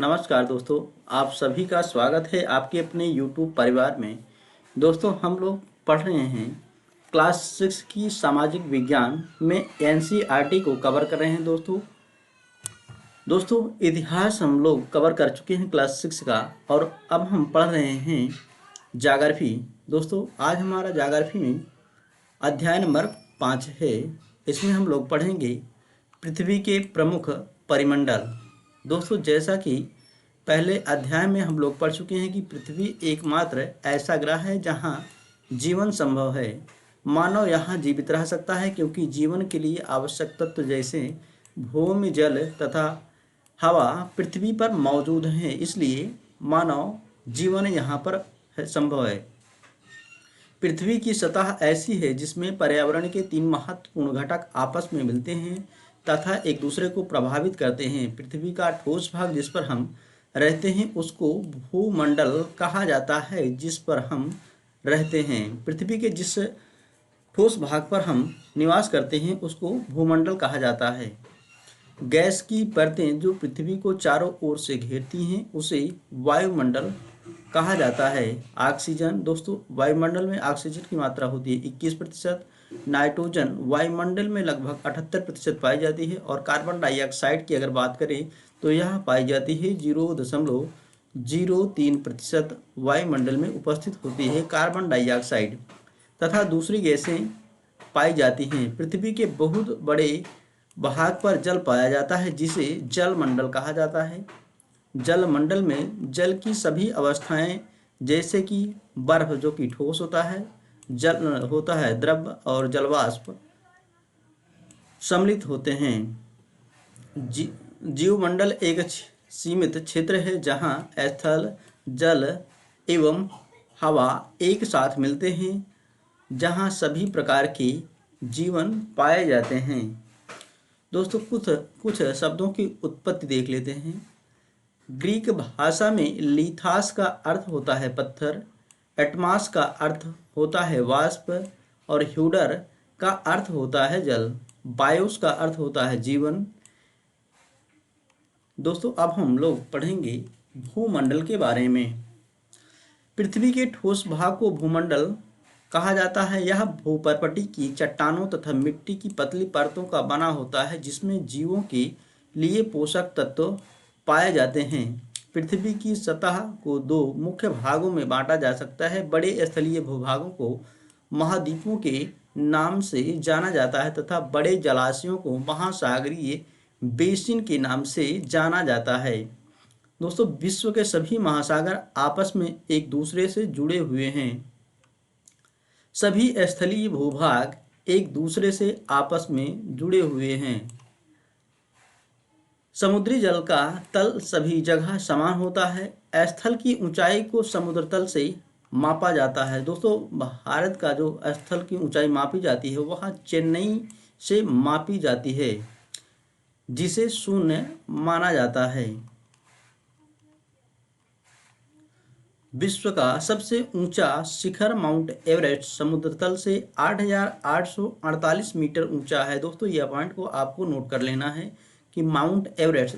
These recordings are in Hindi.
नमस्कार दोस्तों, आप सभी का स्वागत है आपके अपने YouTube परिवार में। दोस्तों, हम लोग पढ़ रहे हैं क्लास 6 की सामाजिक विज्ञान में एनसीईआरटी को कवर कर रहे हैं। दोस्तों इतिहास हम लोग कवर कर चुके हैं क्लास 6 का, और अब हम पढ़ रहे हैं ज्योग्राफी। दोस्तों आज हमारा ज्योग्राफी में अध्याय नंबर 5 है। इसमें हम लोग पढ़ेंगे पृथ्वी के प्रमुख परिमंडल। दोस्तों जैसा कि पहले अध्याय में हम लोग पढ़ चुके हैं कि पृथ्वी एकमात्र ऐसा ग्रह है जहां जीवन संभव है। मानव यहां जीवित रह सकता है क्योंकि जीवन के लिए आवश्यक तत्व जैसे भूमि, जल तथा हवा पृथ्वी पर मौजूद हैं। इसलिए मानव जीवन यहां पर संभव है। पृथ्वी की सतह ऐसी है जिसमें पर्यावरण के 3 महत्वपूर्ण घटक आपस में मिलते हैं तथा एक दूसरे को प्रभावित करते हैं। पृथ्वी का ठोस भाग जिस पर हम रहते हैं उसको भूमंडल कहा जाता है। जिस पर हम रहते हैं, पृथ्वी के जिस ठोस भाग पर हम निवास करते हैं उसको भूमंडल कहा जाता है। गैस की परतें जो पृथ्वी को चारों ओर से घेरती हैं उसे वायुमंडल कहा जाता है। ऑक्सीजन, दोस्तों वायुमंडल में ऑक्सीजन की मात्रा होती है 21%, नाइट्रोजन वायुमंडल में लगभग 78% पाई जाती है, और कार्बन डाइऑक्साइड की अगर बात करें तो यह पाई जाती है 0.03% वायुमंडल में उपस्थित होती है कार्बन डाइऑक्साइड, तथा दूसरी गैसें पाई जाती हैं। पृथ्वी के बहुत बड़े भाग पर जल पाया जाता है जिसे जलमंडल कहा जाता है। जलमंडल में जल की सभी अवस्थाएं जैसे कि बर्फ जो कि ठोस होता है, जल होता है द्रव, और जलवाष्प सम्मिलित होते हैं। जीवमंडल एक सीमित क्षेत्र है जहां स्थल, जल एवं हवा एक साथ मिलते हैं, जहां सभी प्रकार के जीवन पाए जाते हैं। दोस्तों कुछ शब्दों की उत्पत्ति देख लेते हैं। ग्रीक भाषा में लिथास का अर्थ होता है पत्थर, एटमास का अर्थ होता है वाष्प, और ह्यूडर का अर्थ होता है जल, बायोस का अर्थ होता है जीवन। दोस्तों अब हम लोग पढ़ेंगे भूमंडल के बारे में। पृथ्वी के ठोस भाग को भूमंडल कहा जाता है। यह भूपर्पटी की चट्टानों तथा मिट्टी की पतली परतों का बना होता है जिसमें जीवों के लिए पोषक तत्व पाए जाते हैं। पृथ्वी की सतह को 2 मुख्य भागों में बांटा जा सकता है। बड़े स्थलीय भूभागों को महाद्वीपों के नाम से जाना जाता है तथा बड़े जलाशयों को महासागरीय बेसिन के नाम से जाना जाता है। दोस्तों विश्व के सभी महासागर आपस में एक दूसरे से जुड़े हुए हैं। सभी स्थलीय भूभाग एक दूसरे से आपस में जुड़े हुए हैं। समुद्री जल का तल सभी जगह समान होता है। स्थल की ऊंचाई को समुद्र तल से मापा जाता है। दोस्तों भारत का जो स्थल की ऊंचाई मापी जाती है वह चेन्नई से मापी जाती है जिसे शून्य माना जाता है। विश्व का सबसे ऊंचा शिखर माउंट एवरेस्ट समुद्र तल से 8,848 मीटर ऊंचा है। दोस्तों यह पॉइंट को आपको नोट कर लेना है कि माउंट एवरेस्ट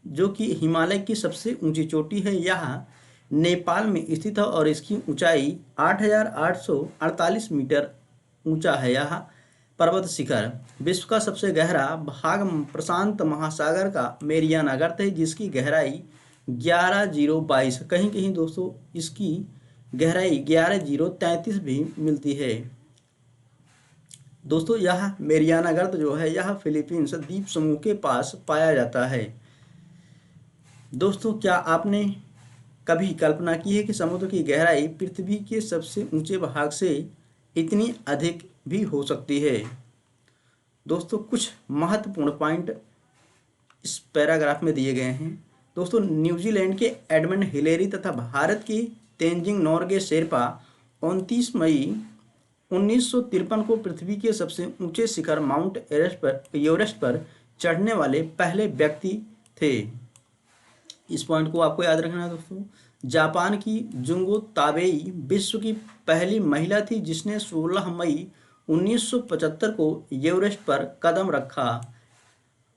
जो कि हिमालय की सबसे ऊंची चोटी है, यह नेपाल में स्थित है और इसकी ऊंचाई 8,848 मीटर ऊंचा है। यह पर्वत शिखर। विश्व का सबसे गहरा भाग प्रशांत महासागर का मेरियाना गर्त है जिसकी गहराई 11,022, कहीं कहीं दोस्तों इसकी गहराई 11,033 भी मिलती है। दोस्तों यह मेरियाना गर्त जो है यह फिलीपींस द्वीप समूह के पास पाया जाता है। दोस्तों क्या आपने कभी कल्पना की है कि समुद्र की गहराई पृथ्वी के सबसे ऊंचे भाग से इतनी अधिक भी हो सकती है? दोस्तों कुछ महत्वपूर्ण पॉइंट इस पैराग्राफ में दिए गए हैं। दोस्तों न्यूजीलैंड के एडमंड हिलेरी तथा भारत की तेंजिंग नोर्गे शेरपा 29 मई 1953 को पृथ्वी के सबसे ऊंचे शिखर माउंट एवरेस्ट पर चढ़ने वाले पहले व्यक्ति थे। इस पॉइंट को आपको याद रखना है दोस्तों। जापान की जुंगो ताबेई विश्व की पहली महिला थी जिसने 16 मई 1975 को एवरेस्ट पर कदम रखा।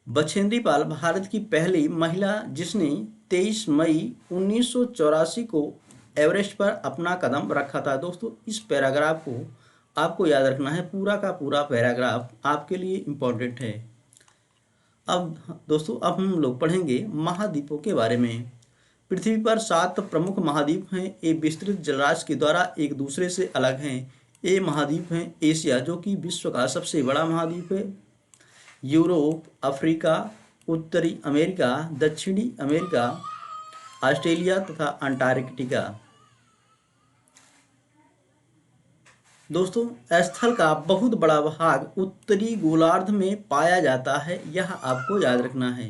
बछेंद्री पाल भारत की पहली महिला जिसने 23 मई 1984 को एवरेस्ट पर अपना कदम रखा था। दोस्तों इस पैराग्राफ को आपको याद रखना है, पूरा का पूरा पैराग्राफ आपके लिए इम्पोर्टेंट है। अब दोस्तों अब हम लोग पढ़ेंगे महाद्वीपों के बारे में। पृथ्वी पर 7 प्रमुख महाद्वीप हैं। ये विस्तृत जलराशि के द्वारा एक दूसरे से अलग हैं। ये महाद्वीप हैं एशिया, जो कि विश्व का सबसे बड़ा महाद्वीप है, यूरोप, अफ्रीका, उत्तरी अमेरिका, दक्षिणी अमेरिका, ऑस्ट्रेलिया तथा अंटार्कटिका। दोस्तों स्थल का बहुत बड़ा भाग उत्तरी गोलार्ध में पाया जाता है, यह आपको याद रखना है।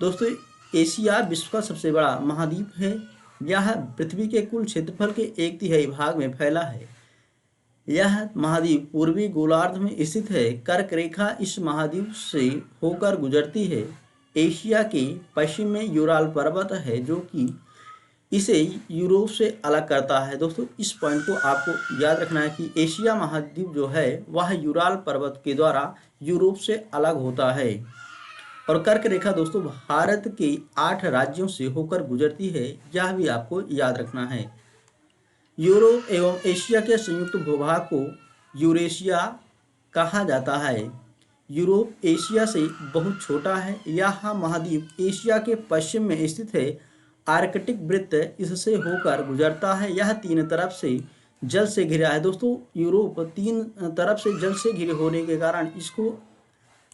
दोस्तों एशिया विश्व का सबसे बड़ा महाद्वीप है। यह पृथ्वी के कुल क्षेत्रफल के 1/3 भाग में फैला है। यह महाद्वीप पूर्वी गोलार्ध में स्थित है। कर्क रेखा इस महाद्वीप से होकर गुजरती है। एशिया के पश्चिम में यूराल पर्वत है, जो कि इसे यूरोप से अलग करता है। दोस्तों इस पॉइंट को आपको याद रखना है कि एशिया महाद्वीप जो है वह यूराल पर्वत के द्वारा यूरोप से अलग होता है। और कर्क रेखा दोस्तों भारत के 8 राज्यों से होकर गुजरती है, यह भी आपको याद रखना है। यूरोप एवं एशिया के संयुक्त भूभाग को यूरेशिया कहा जाता है। यूरोप एशिया से बहुत छोटा है। यह महाद्वीप एशिया के पश्चिम में स्थित है। आर्कटिक वृत्त इससे होकर गुजरता है। यह 3 तरफ से जल से घिरा है। दोस्तों यूरोप 3 तरफ से जल से घिरे होने के कारण इसको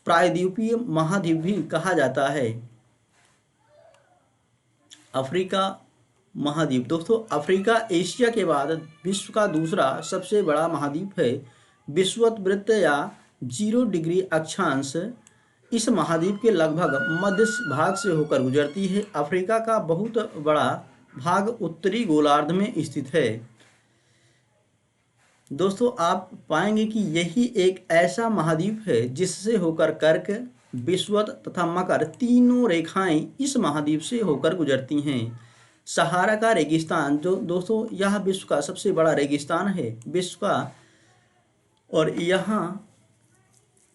प्रायद्वीपीय महाद्वीप भी कहा जाता है। अफ्रीका महाद्वीप दोस्तों अफ्रीका एशिया के बाद विश्व का दूसरा सबसे बड़ा महाद्वीप है। विषुवत वृत्त या 0 डिग्री अक्षांश इस महाद्वीप के लगभग मध्य भाग से होकर गुजरती है। अफ्रीका का बहुत बड़ा भाग उत्तरी गोलार्ध में स्थित है। दोस्तों आप पाएंगे कि यही एक ऐसा महाद्वीप है जिससे होकर कर्क, विषुवत तथा मकर तीनों रेखाएं इस महाद्वीप से होकर गुजरती हैं। सहारा का रेगिस्तान जो दोस्तों यह विश्व का सबसे बड़ा रेगिस्तान है, विश्व का, और यहाँ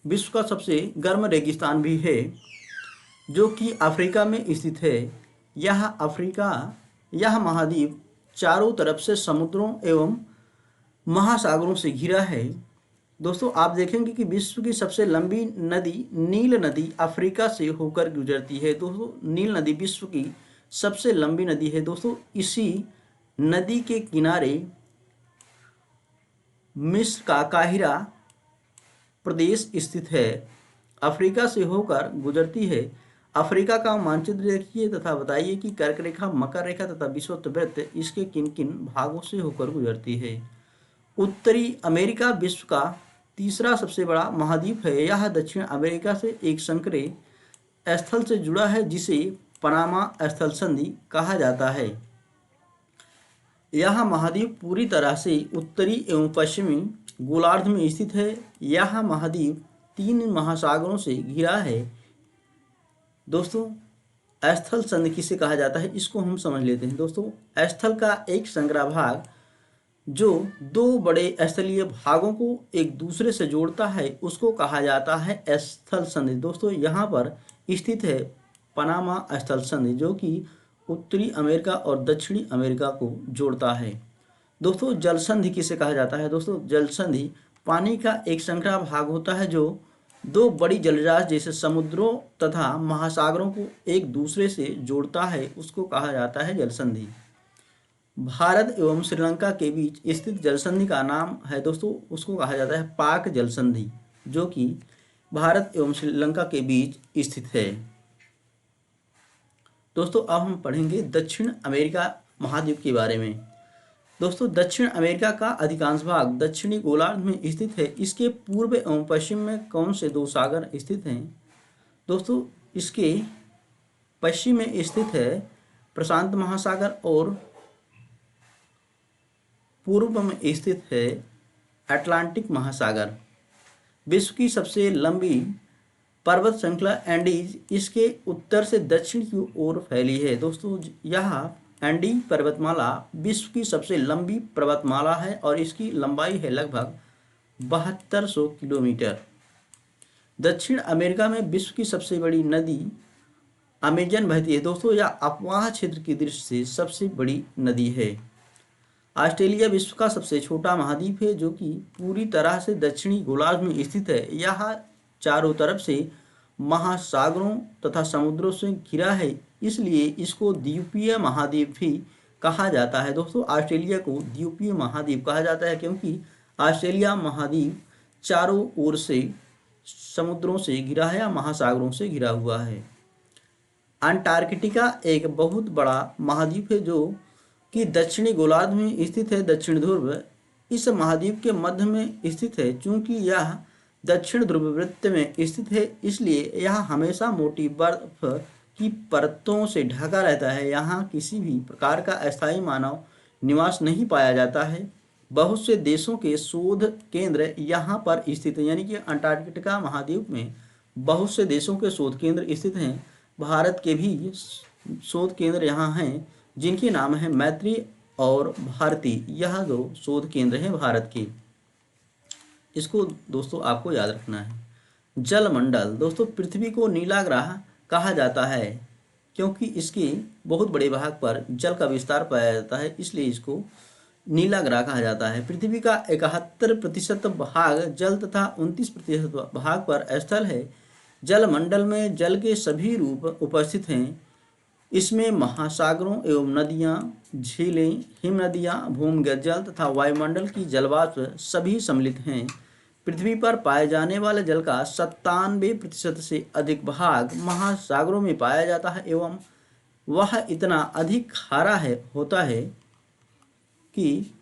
विश्व का सबसे गर्म रेगिस्तान भी है, जो कि अफ्रीका में स्थित है। यह महाद्वीप चारों तरफ से समुद्रों एवं महासागरों से घिरा है। दोस्तों आप देखेंगे कि विश्व की सबसे लंबी नदी नील नदी अफ्रीका से होकर गुजरती है। दोस्तों नील नदी विश्व की सबसे लंबी नदी है। दोस्तों इसी नदी के किनारे मिस्र का काहिरा प्रदेश स्थित है। अफ्रीका से होकर गुजरती है। अफ्रीका का मानचित्र देखिए तथा बताइए कि कर्क रेखा, मकर रेखा तथा विषुवत वृत्त इसके किन किन भागों से होकर गुजरती है। उत्तरी अमेरिका विश्व का तीसरा सबसे बड़ा महाद्वीप है। यह दक्षिण अमेरिका से एक संकरे स्थल से जुड़ा है, जिसे पनामा स्थल संधि कहा जाता है। यह महाद्वीप पूरी तरह से उत्तरी एवं पश्चिमी गोलार्ध में स्थित है। यह महाद्वीप 3 महासागरों से घिरा है। दोस्तों स्थल संधि किसे कहा जाता है, इसको हम समझ लेते हैं। दोस्तों स्थल का एक संग्रह भाग जो 2 बड़े स्थलीय भागों को एक दूसरे से जोड़ता है, उसको कहा जाता है स्थल संधि। दोस्तों यहाँ पर स्थित है पनामा स्थल संधि, जो कि उत्तरी अमेरिका और दक्षिणी अमेरिका को जोड़ता है। दोस्तों जल संधि किसे कहा जाता है। दोस्तों जल संधि पानी का एक संग्रह भाग होता है जो 2 बड़ी जलराशि जैसे समुद्रों तथा महासागरों को एक दूसरे से जोड़ता है, उसको कहा जाता है जल संधि। भारत एवं श्रीलंका के बीच स्थित जल संधि का नाम है दोस्तों, उसको कहा जाता है पाक जल संधि, जो कि भारत एवं श्रीलंका के बीच स्थित है। दोस्तों अब हम पढ़ेंगे दक्षिण अमेरिका महाद्वीप के बारे में। दोस्तों दक्षिण अमेरिका का अधिकांश भाग दक्षिणी गोलार्ध में स्थित है। इसके पूर्व एवं पश्चिम में कौन से 2 सागर स्थित हैं। दोस्तों इसके पश्चिम में स्थित है प्रशांत महासागर और पूर्व में स्थित है अटलांटिक महासागर। विश्व की सबसे लंबी पर्वत श्रृंखला एंडीज इसके उत्तर से दक्षिण की ओर फैली है। दोस्तों यह एंडी पर्वतमाला विश्व की सबसे लंबी पर्वतमाला है और इसकी लंबाई है लगभग 7200 किलोमीटर। दक्षिण अमेरिका में विश्व की सबसे बड़ी नदी अमेजन बहती है दोस्तों। यह अपवाह क्षेत्र की दृष्टि से सबसे बड़ी नदी है। ऑस्ट्रेलिया विश्व का सबसे छोटा महाद्वीप है जो कि पूरी तरह से दक्षिणी गोलार्ध में स्थित है। यह चारों तरफ से महासागरों तथा समुद्रों से घिरा है, इसलिए इसको द्वीपीय महाद्वीप भी कहा जाता है। दोस्तों ऑस्ट्रेलिया को द्वीपीय महाद्वीप कहा जाता है क्योंकि ऑस्ट्रेलिया महाद्वीप चारों ओर से समुद्रों से घिरा है या महासागरों से घिरा हुआ है। अंटार्कटिका एक बहुत बड़ा महाद्वीप है जो कि दक्षिणी गोलार्ध में स्थित है। दक्षिण ध्रुव इस महाद्वीप के मध्य में स्थित है। चूंकि यह दक्षिण ध्रुव वृत्त में स्थित है, इसलिए यह हमेशा मोटी बर्फ की परतों से ढका रहता है। यहाँ किसी भी प्रकार का अस्थायी मानव निवास नहीं पाया जाता है। बहुत से देशों के शोध केंद्र यहाँ पर स्थित हैं, यानी कि अंटार्कटिका महाद्वीप में बहुत से देशों के शोध केंद्र स्थित हैं। भारत के भी शोध केंद्र यहाँ हैं, जिनके नाम है मैत्री और भारती। यह दो शोध केंद्र हैं भारत के। इसको दोस्तों आपको याद रखना है। जलमंडल दोस्तों, पृथ्वी को नीला ग्रह कहा जाता है क्योंकि इसके बहुत बड़े भाग पर जल का विस्तार पाया जाता है, इसलिए इसको नीला ग्रह कहा जाता है। पृथ्वी का 71% भाग जल तथा 29% भाग पर स्थल है। जलमंडल में जल के सभी रूप उपस्थित हैं। इसमें महासागरों एवं नदियाँ, झीलें, हिमनदियाँ, भूमिगत जल तथा वायुमंडल की जलवाष्प सभी सम्मिलित हैं। पृथ्वी पर पाए जाने वाले जल का 97% से अधिक भाग महासागरों में पाया जाता है एवं वह इतना अधिक खारा होता है कि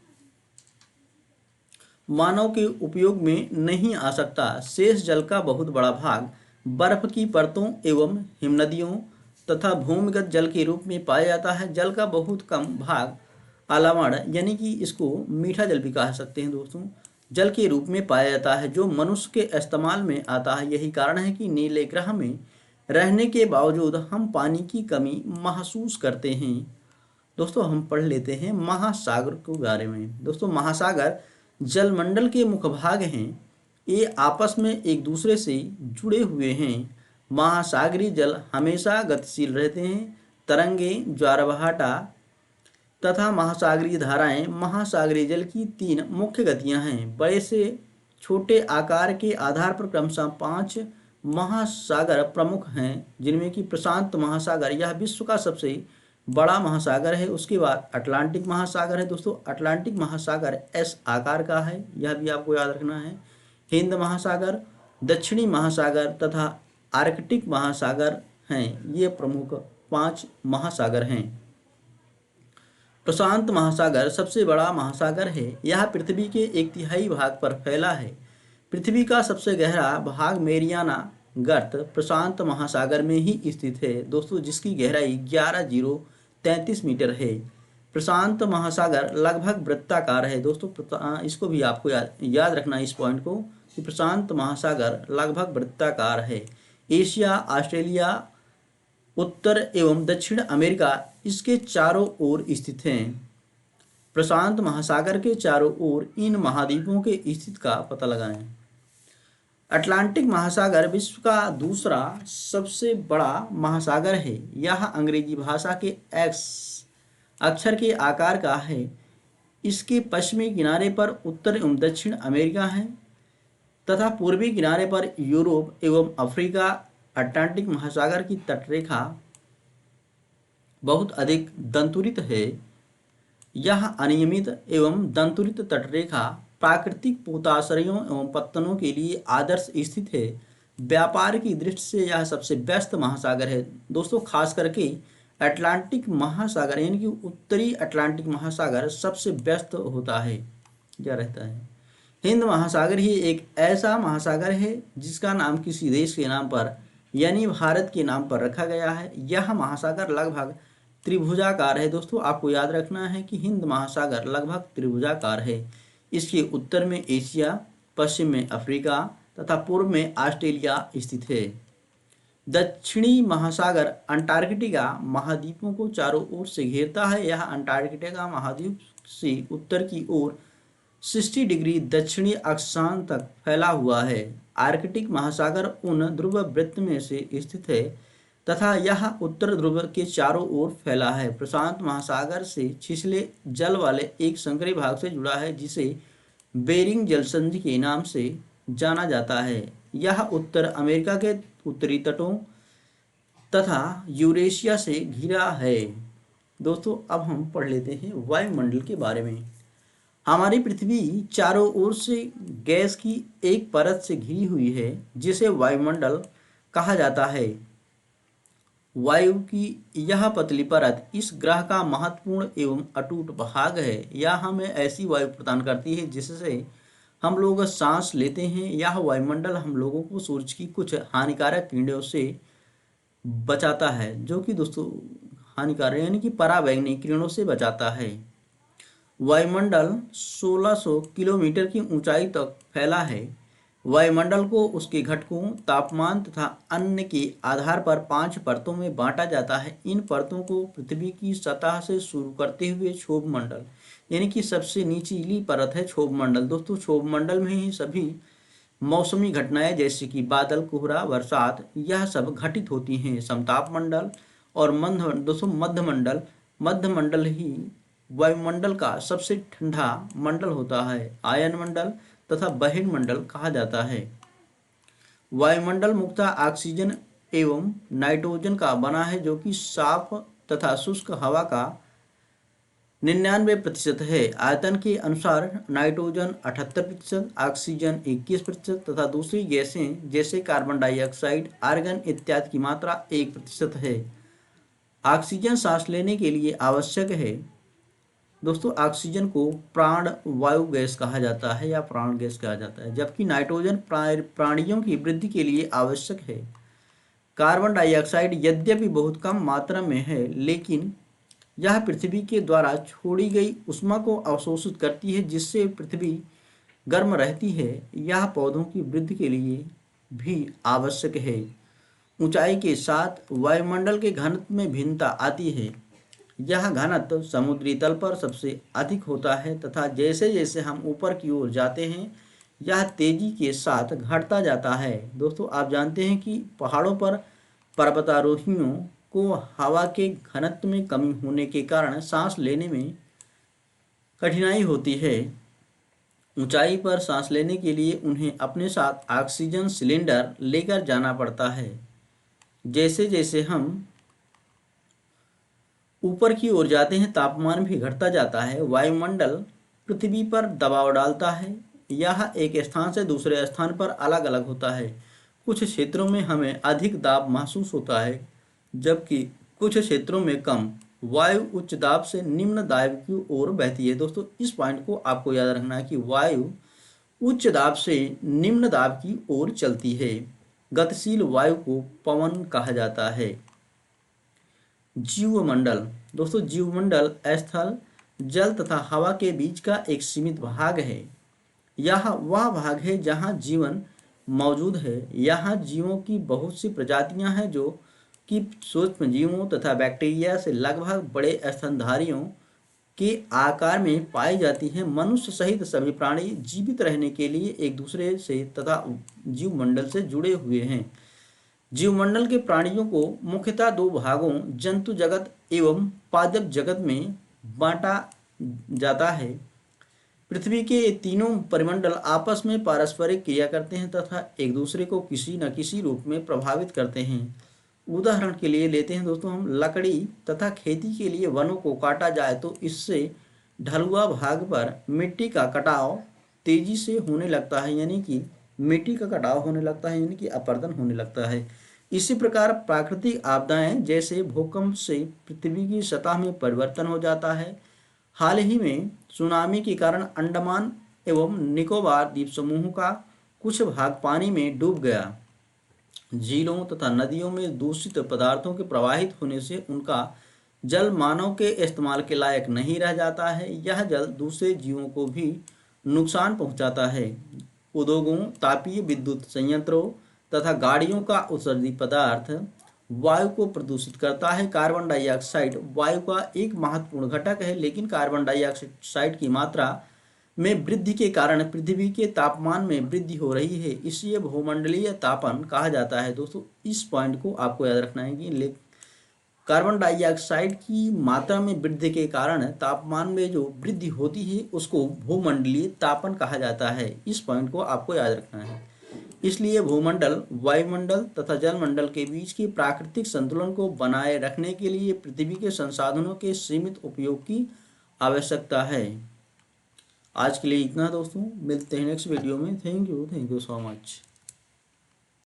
मानव के उपयोग में नहीं आ सकता। शेष जल का बहुत बड़ा भाग बर्फ की परतों एवं हिमनदियों तथा भूमिगत जल के रूप में पाया जाता है। जल का बहुत कम भाग अलावण, यानी कि इसको मीठा जल भी कह सकते हैं दोस्तों, जल के रूप में पाया जाता है जो मनुष्य के इस्तेमाल में आता है। यही कारण है कि नीले ग्रह में रहने के बावजूद हम पानी की कमी महसूस करते हैं। दोस्तों हम पढ़ लेते हैं महासागर के बारे में। दोस्तों महासागर जलमंडल के मुख्य भाग हैं। ये आपस में एक दूसरे से जुड़े हुए हैं। महासागरीय जल हमेशा गतिशील रहते हैं। तरंगें, ज्वारभाटा तथा महासागरीय धाराएं। महासागरीय जल की 3 मुख्य गतियां हैं। बड़े से छोटे आकार के आधार पर क्रमशः 5 महासागर प्रमुख हैं, जिनमें कि प्रशांत महासागर, यह विश्व का सबसे बड़ा महासागर है। उसके बाद अटलांटिक महासागर है। दोस्तों अटलांटिक महासागर एस आकार का है, यह भी आपको याद रखना है। हिंद महासागर, दक्षिणी महासागर तथा आर्कटिक महासागर हैं। ये प्रमुख 5 महासागर हैं। प्रशांत महासागर सबसे बड़ा महासागर है। यह पृथ्वी के 1/3 भाग पर फैला है। पृथ्वी का सबसे गहरा भाग मेरियाना गर्त प्रशांत महासागर में ही स्थित है दोस्तों, जिसकी गहराई 11,033 मीटर है। प्रशांत महासागर लगभग वृत्ताकार है। दोस्तों इसको भी आपको याद रखना है इस पॉइंट को, कि प्रशांत महासागर लगभग वृत्ताकार है। एशिया, ऑस्ट्रेलिया, उत्तर एवं दक्षिण अमेरिका इसके चारों ओर स्थित हैं। प्रशांत महासागर के चारों ओर इन महाद्वीपों के स्थित का पता लगाएं। अटलांटिक महासागर विश्व का दूसरा सबसे बड़ा महासागर है। यह अंग्रेजी भाषा के एक्स अक्षर के आकार का है। इसके पश्चिमी किनारे पर उत्तर एवं दक्षिण अमेरिका है तथा पूर्वी किनारे पर यूरोप एवं अफ्रीका। अटलांटिक महासागर की तटरेखा बहुत अधिक दंतुरित है। यह अनियमित एवं दंतुरित तटरेखा प्राकृतिक पोताश्रयों एवं पत्तनों के लिए आदर्श स्थित है। व्यापार की दृष्टि से यह सबसे व्यस्त महासागर है। दोस्तों खास करके अटलांटिक महासागर यानी कि उत्तरी अटलांटिक महासागर सबसे व्यस्त होता है, क्या रहता है। हिंद महासागर ही एक ऐसा महासागर है जिसका नाम किसी देश के नाम पर यानी भारत के नाम पर रखा गया है। यह महासागर लगभग त्रिभुजाकार है। दोस्तों आपको याद रखना है कि हिंद महासागर लगभग त्रिभुजाकार है। इसके उत्तर में एशिया, पश्चिम में अफ्रीका तथा पूर्व में ऑस्ट्रेलिया स्थित है। दक्षिणी महासागर अंटार्कटिका महाद्वीपों को चारों ओर से घेरता है। यह अंटार्कटिका महाद्वीप से उत्तर की ओर 60 डिग्री दक्षिणी अक्षांश तक फैला हुआ है। आर्कटिक महासागर उन ध्रुव वृत्त में से स्थित है तथा यह उत्तर ध्रुव के चारों ओर फैला है। प्रशांत महासागर से छिछले जल वाले एक संकरी भाग से जुड़ा है जिसे बेरिंग जलसंधि के नाम से जाना जाता है। यह उत्तर अमेरिका के उत्तरी तटों तथा यूरेशिया से घिरा है। दोस्तों अब हम पढ़ लेते हैं वायुमंडल के बारे में। हमारी पृथ्वी चारों ओर से गैस की एक परत से घिरी हुई है जिसे वायुमंडल कहा जाता है। वायु की यह पतली परत इस ग्रह का महत्वपूर्ण एवं अटूट भाग है। यह हमें ऐसी वायु प्रदान करती है जिससे हम लोग सांस लेते हैं। यह वायुमंडल हम लोगों को सूर्य की कुछ हानिकारक किरणों से बचाता है, जो कि दोस्तों हानिकारक यानी कि पराबैंगनी किरणों से बचाता है। वायुमंडल 1600 किलोमीटर की ऊंचाई तक फैला है। वायुमंडल को उसके घटकों, तापमान तथा अन्य के आधार पर 5 परतों में बांटा जाता है। इन परतों को पृथ्वी की सतह से शुरू करते हुए क्षोभ मंडल यानी कि सबसे निचली परत है क्षोभ मंडल। दोस्तों क्षोभ मंडल में ही सभी मौसमी घटनाएं जैसे कि बादल, कोहरा, बरसात यह सब घटित होती हैं। समताप मंडल और मध्य मंडल ही वायुमंडल का सबसे ठंडा मंडल होता है। आयन मंडल तथा बहिर्मंडल मंडल कहा जाता है। वायुमंडल मुख्यतः ऑक्सीजन एवं नाइट्रोजन का बना है, जो कि साफ तथा शुष्क हवा का 99% है। आयतन के अनुसार नाइट्रोजन 78%, ऑक्सीजन 21% तथा दूसरी गैसें जैसे कार्बन डाइऑक्साइड, आर्गन इत्यादि की मात्रा 1% है। ऑक्सीजन सांस लेने के लिए आवश्यक है। दोस्तों ऑक्सीजन को प्राण वायु गैस कहा जाता है या प्राण गैस कहा जाता है, जबकि नाइट्रोजन प्राणियों की वृद्धि के लिए आवश्यक है। कार्बन डाइऑक्साइड यद्यपि बहुत कम मात्रा में है, लेकिन यह पृथ्वी के द्वारा छोड़ी गई ऊष्मा को अवशोषित करती है, जिससे पृथ्वी गर्म रहती है। यह पौधों की वृद्धि के लिए भी आवश्यक है। ऊंचाई के साथ वायुमंडल के घनत्व में भिन्नता आती है। यह घनत्व समुद्री तल पर सबसे अधिक होता है तथा जैसे जैसे हम ऊपर की ओर जाते हैं यह तेजी के साथ घटता जाता है। दोस्तों आप जानते हैं कि पहाड़ों पर पर्वतारोहियों को हवा के घनत्व में कमी होने के कारण सांस लेने में कठिनाई होती है। ऊंचाई पर सांस लेने के लिए उन्हें अपने साथ ऑक्सीजन सिलेंडर लेकर जाना पड़ता है। जैसे जैसे हम ऊपर की ओर जाते हैं तापमान भी घटता जाता है। वायुमंडल पृथ्वी पर दबाव डालता है। यह एक स्थान से दूसरे स्थान पर अलग अलग होता है। कुछ क्षेत्रों में हमें अधिक दाब महसूस होता है, जबकि कुछ क्षेत्रों में कम। वायु उच्च दाब से निम्न दाब की ओर बहती है। दोस्तों इस पॉइंट को आपको याद रखना है कि वायु उच्च दाब से निम्न दाब की ओर चलती है। गतिशील वायु को पवन कहा जाता है। जीवमंडल। दोस्तों जीवमंडल स्थल, जल तथा हवा के बीच का एक सीमित भाग है। यह वह भाग है जहां जीवन मौजूद है। यहाँ जीवों की बहुत सी प्रजातियां हैं जो कि सूक्ष्म जीवों तथा बैक्टीरिया से लगभग बड़े स्तनधारियों के आकार में पाई जाती हैं। मनुष्य सहित सभी प्राणी जीवित रहने के लिए एक दूसरे से तथा जीवमंडल से जुड़े हुए हैं। जीवमंडल के प्राणियों को मुख्यतः 2 भागों जंतु जगत एवं पादप जगत में बांटा जाता है। पृथ्वी के तीनों परिमंडल आपस में पारस्परिक क्रिया करते हैं तथा एक दूसरे को किसी न किसी रूप में प्रभावित करते हैं। उदाहरण के लिए लेते हैं दोस्तों हम लकड़ी तथा खेती के लिए वनों को काटा जाए तो इससे ढलुआ भाग पर मिट्टी का कटाव तेजी से होने लगता है, यानी कि मिट्टी का कटाव होने लगता है, यानी कि अपरदन होने लगता है। इसी प्रकार प्राकृतिक आपदाएं जैसे भूकंप से पृथ्वी की सतह में परिवर्तन हो जाता है। हाल ही में सुनामी के कारण अंडमान एवं निकोबार द्वीप समूह का कुछ भाग पानी में डूब गया। झीलों तथा नदियों में दूषित पदार्थों के प्रवाहित होने से उनका जल मानव के इस्तेमाल के लायक नहीं रह जाता है। यह जल दूसरे जीवों को भी नुकसान पहुंचाता है। उद्योगों, तापीय विद्युत संयंत्रों तथा गाड़ियों का उत्सर्जी पदार्थ वायु को प्रदूषित करता है। कार्बन डाइऑक्साइड वायु का एक महत्वपूर्ण घटक है, लेकिन कार्बन डाइऑक्साइड की मात्रा में वृद्धि के कारण पृथ्वी के तापमान में वृद्धि हो रही है, इसलिए भूमंडलीय तापन कहा जाता है। दोस्तों इस पॉइंट को आपको याद रखना है कि कार्बन डाइऑक्साइड की मात्रा में वृद्धि के कारण तापमान में जो वृद्धि होती है उसको भूमंडलीय तापन कहा जाता है। इस पॉइंट को आपको याद रखना है। इसलिए भूमंडल, वायुमंडल तथा जलमंडल के बीच के प्राकृतिक संतुलन को बनाए रखने के लिए पृथ्वी के संसाधनों के सीमित उपयोग की आवश्यकता है। आज के लिए इतना दोस्तों, मिलते हैं नेक्स्ट वीडियो में। Thank you so much.